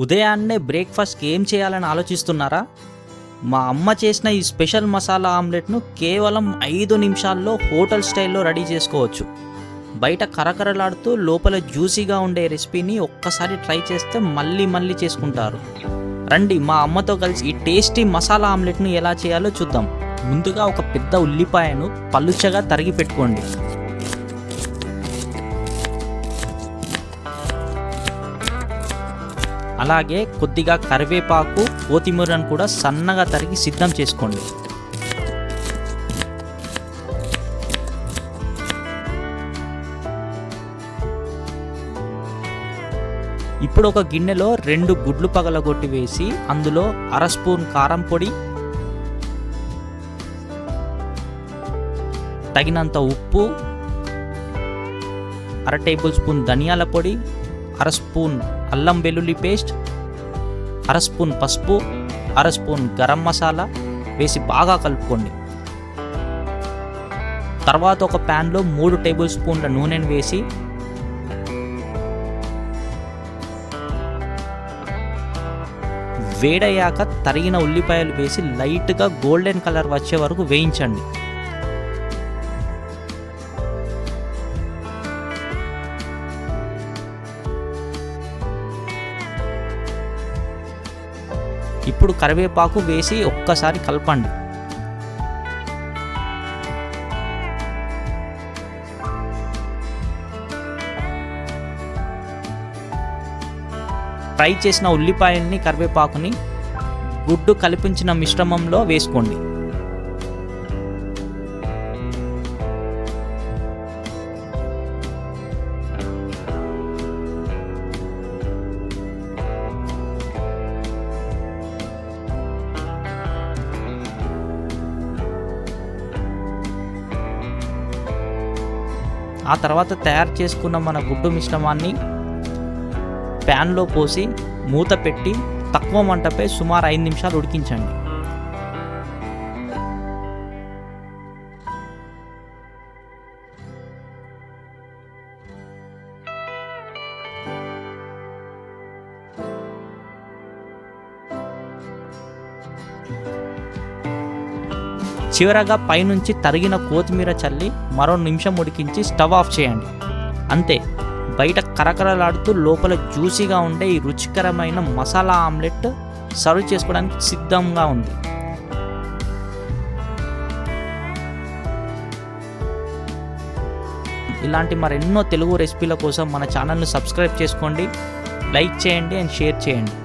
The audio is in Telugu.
ఉదయాన్నే బ్రేక్ఫాస్ట్కి ఏం చేయాలని ఆలోచిస్తున్నారా? మా అమ్మ చేసిన ఈ స్పెషల్ మసాలా ఆమ్లెట్ను కేవలం 5 నిమిషాల్లో హోటల్ స్టైల్లో రెడీ చేసుకోవచ్చు. బయట కరకరలాడుతూ లోపల జ్యూసీగా ఉండే రెసిపీని ఒక్కసారి ట్రై చేస్తే మళ్ళీ చేసుకుంటారు. రండి మా అమ్మతో కలిసి ఈ టేస్టీ మసాలా ఆమ్లెట్ను ఎలా చేయాలో చూద్దాం. ముందుగా ఒక పెద్ద ఉల్లిపాయను పలుచగా తరిగి పెట్టుకోండి. అలాగే కొద్దిగా కరివేపాకు, కొత్తిమీరను కూడా సన్నగా తరిగి సిద్ధం చేసుకోండి. ఇప్పుడు ఒక గిన్నెలో 2 గుడ్లు పగలగొట్టి వేసి అందులో 1/2 స్పూన్ కారం పొడి, తగినంత ఉప్పు, 1/2 టేబుల్ స్పూన్ ధనియాల పొడి, 1/2 స్పూన్ అల్లం వెల్లుల్లి పేస్ట్, 1/2 స్పూన్ పసుపు, 1/2 స్పూన్ గరం మసాలా వేసి బాగా కలుపుకోండి. తర్వాత ఒక ప్యాన్లో 3 టేబుల్ స్పూన్ల నూనెను వేసి వేడయ్యాక తరిగిన ఉల్లిపాయలు వేసి లైట్గా గోల్డెన్ కలర్ వచ్చే వరకు వేయించండి. ఇప్పుడు కరివేపాకు వేసి ఒక్కసారి కలపండి. ఫ్రై చేసిన ఉల్లిపాయల్ని, కరివేపాకుని గుడ్డు కలిపించిన మిశ్రమంలో వేసుకోండి. ఆ తర్వాత తయారు చేసుకున్న మన గుడ్డు మిశ్రమాన్ని ప్యాన్లో పోసి మూత పెట్టి తక్కువ మంటపై సుమారు 5 నిమిషాలు ఉడికించండి. చివరగా పైనుంచి తరిగిన కొత్తిమీర చల్లి మరో నిమిషం ఉడికించి స్టవ్ ఆఫ్ చేయండి. అంతే, బయట కరకరలాడుతూ లోపల జ్యూసీగా ఉండే ఈ రుచికరమైన మసాలా ఆమ్లెట్ సర్వ్ చేసుకోవడానికి సిద్ధంగా ఉంది. ఇలాంటి మరెన్నో తెలుగు రెసిపీల కోసం మన ఛానల్ను సబ్స్క్రైబ్ చేసుకోండి, లైక్ చేయండి అండ్ షేర్ చేయండి.